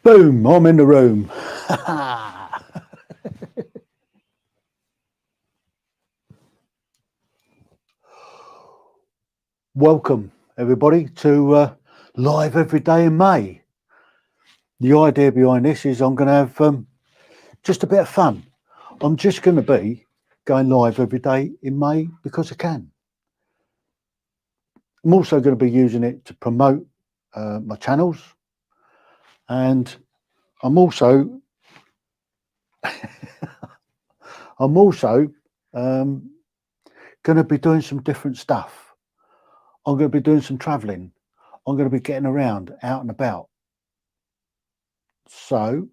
Boom, I'm in the room. Welcome, everybody, to Live Every Day in May. The idea behind this is I'm going to have just a bit of fun. I'm just going to be going live every day in May because I can. I'm also going to be using it to promote my channels, and I'm also going to be doing some different stuff. I'm going to be doing some traveling. I'm going to be getting around, out and about. So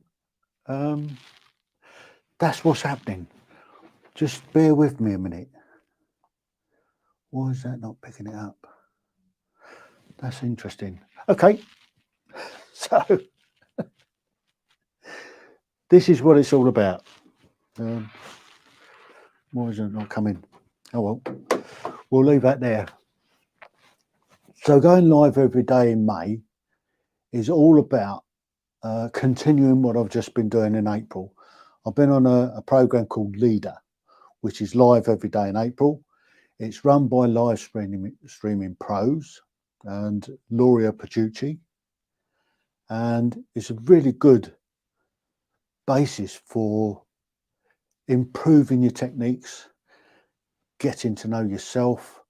that's what's happening. Just bear with me a minute. Why is that not picking it up? That's interesting. Okay, so this is what it's all about. Why is it not coming? Oh well, we'll leave that there. So going live every day in May is all about continuing what I've just been doing in April. I've been on a program called Leader, which is live every day in April. It's run by live streaming pros and Luria Paciucci, and it's a really good basis for improving your techniques, getting to know yourself,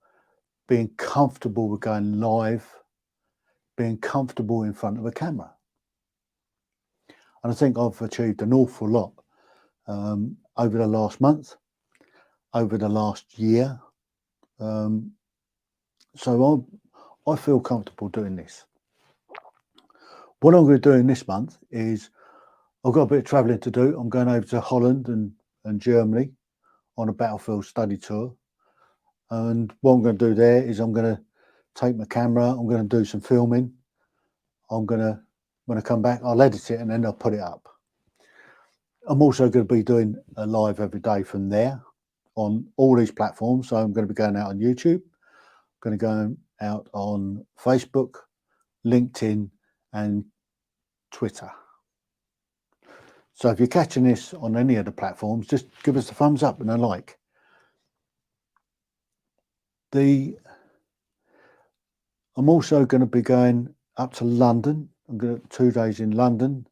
being comfortable with going live, being comfortable in front of a camera. And I think I've achieved an awful lot over the last month, over the last year. So I feel comfortable doing this. What I'm going to do in this month is I've got a bit of travelling to do. I'm going over to Holland and Germany on a battlefield study tour. And what I'm going to do there is I'm going to take my camera, I'm going to do some filming. When I come back, I'll edit it and then I'll put it up. I'm also going to be doing a live every day from there on all these platforms. So I'm going to be going out on YouTube, going to go out on Facebook, LinkedIn and Twitter. So if you're catching this on any of the platforms, just give us a thumbs up and a like. I'm also going to be going up to London. I'm going to 2 days in London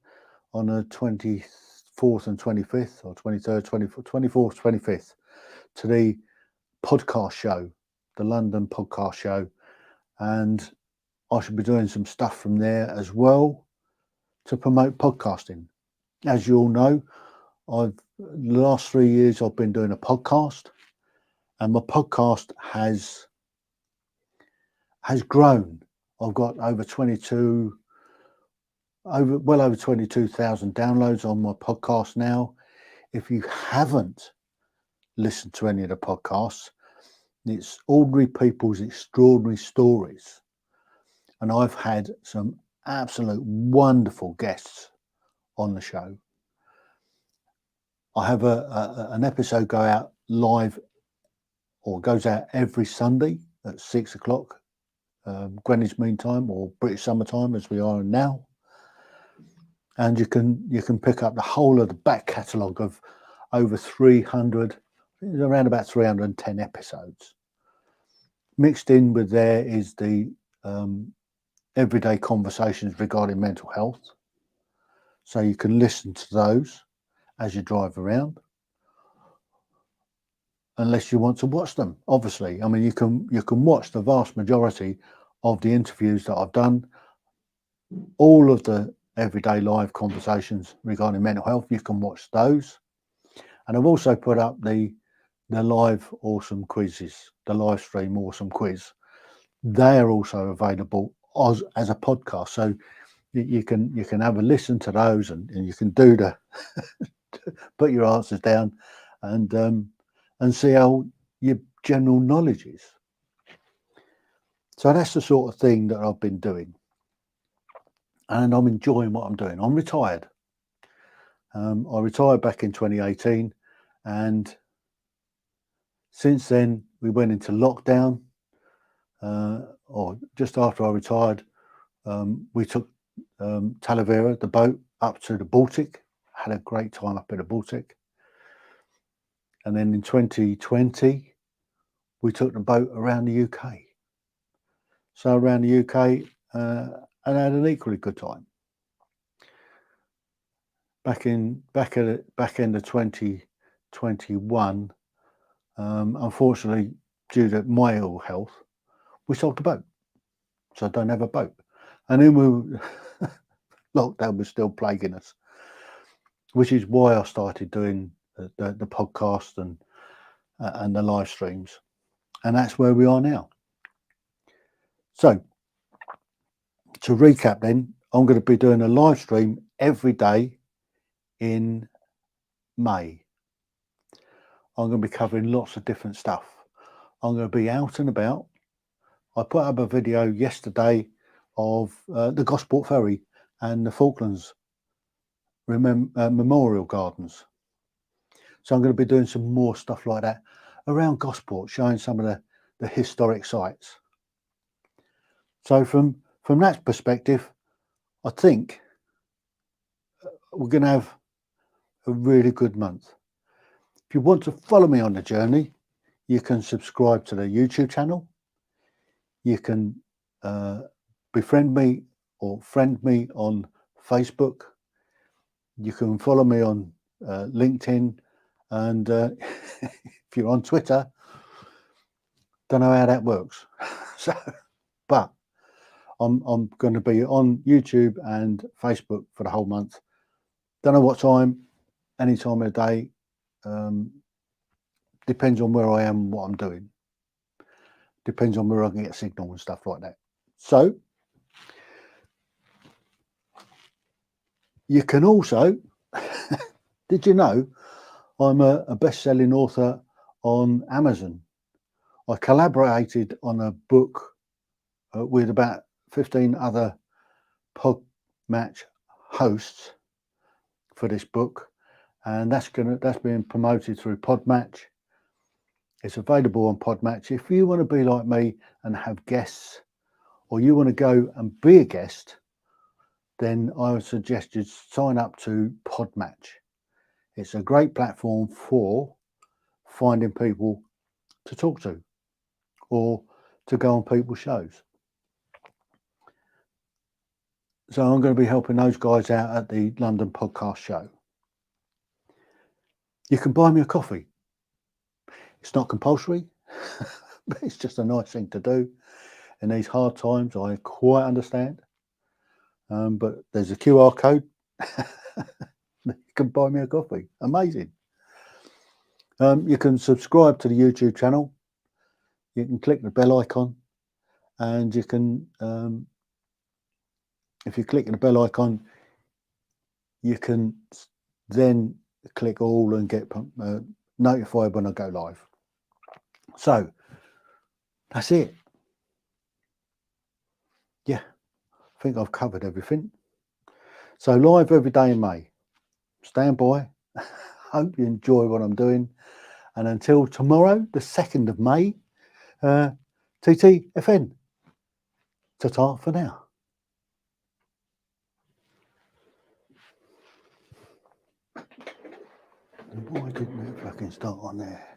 on the 24th and 25th, or 23rd, 24th, 25th, to the podcast show, the London podcast show. And I should be doing some stuff from there as well to promote podcasting. As you all know, the last 3 years I've been doing a podcast, and my podcast has grown. I've got well over 22,000 downloads on my podcast now. If you haven't listened to any of the podcasts, it's Ordinary People's Extraordinary Stories. And I've had some absolute wonderful guests on the show. I have an episode go out live, or goes out every Sunday at 6 o'clock, Greenwich Mean Time, or British Summer Time, as we are now. And you can pick up the whole of the back catalogue of over 300, around about 310 episodes. Mixed in with there is the everyday conversations regarding mental health. So you can listen to those as you drive around, unless you want to watch them, obviously. I mean, you can watch the vast majority of the interviews that I've done, all of the everyday live conversations regarding mental health. You can watch those. And I've also put up the live awesome quizzes, the live stream awesome quiz. They are also available as a podcast. So you can have a listen to those, and you can do put your answers down and see how your general knowledge is. So that's the sort of thing that I've been doing, and I'm enjoying what I'm doing. I'm retired. I retired back in 2018, and since then we went into lockdown, or just after I retired. We took Talavera, the boat, up to the Baltic. Had a great time up in the Baltic. And then in 2020, we took the boat around the UK. So around the UK, and had an equally good time. Back end of 2021, unfortunately, due to my ill health, we sold the boat. So I don't have a boat. And then lockdown was still plaguing us, which is why I started doing the podcast and the live streams. And that's where we are now. So to recap then, I'm going to be doing a live stream every day in May. I'm going to be covering lots of different stuff. I'm going to be out and about. I put up a video yesterday of the Gosport Ferry and the Falklands Memorial Gardens. So I'm going to be doing some more stuff like that around Gosport, showing some of the historic sites. So from that perspective, I think we're going to have a really good month. If you want to follow me on the journey, you can subscribe to the YouTube channel. You can befriend me or friend me on Facebook. You can follow me on LinkedIn, and if you're on Twitter, don't know how that works. But I'm going to be on YouTube and Facebook for the whole month. Don't know what time, any time of the day. Depends on where I am and what I'm doing. Depends on where I can get signal and stuff like that. So you can also, did you know I'm a best-selling author on Amazon? I collaborated on a book with about 15 other pod match hosts for this book, and that's being promoted through Podmatch. It's available on Podmatch. If you want to be like me and have guests, or you want to go and be a guest, then I would suggest you sign up to Podmatch. It's a great platform for finding people to talk to or to go on people's shows. So I'm going to be helping those guys out at the London Podcast Show. You can buy me a coffee. It's not compulsory, but it's just a nice thing to do in these hard times. I quite understand. But there's a QR code. You can buy me a coffee. Amazing. You can subscribe to the YouTube channel. You can click the bell icon, and you can, if you click the bell icon, you can then click all and get notified when I go live. So that's it. Yeah, I think I've covered everything. So live every day in May. Stand by. Hope you enjoy what I'm doing. And until tomorrow, the 2nd of May, TTFN. Ta-ta for now. Why didn't it fucking start on there?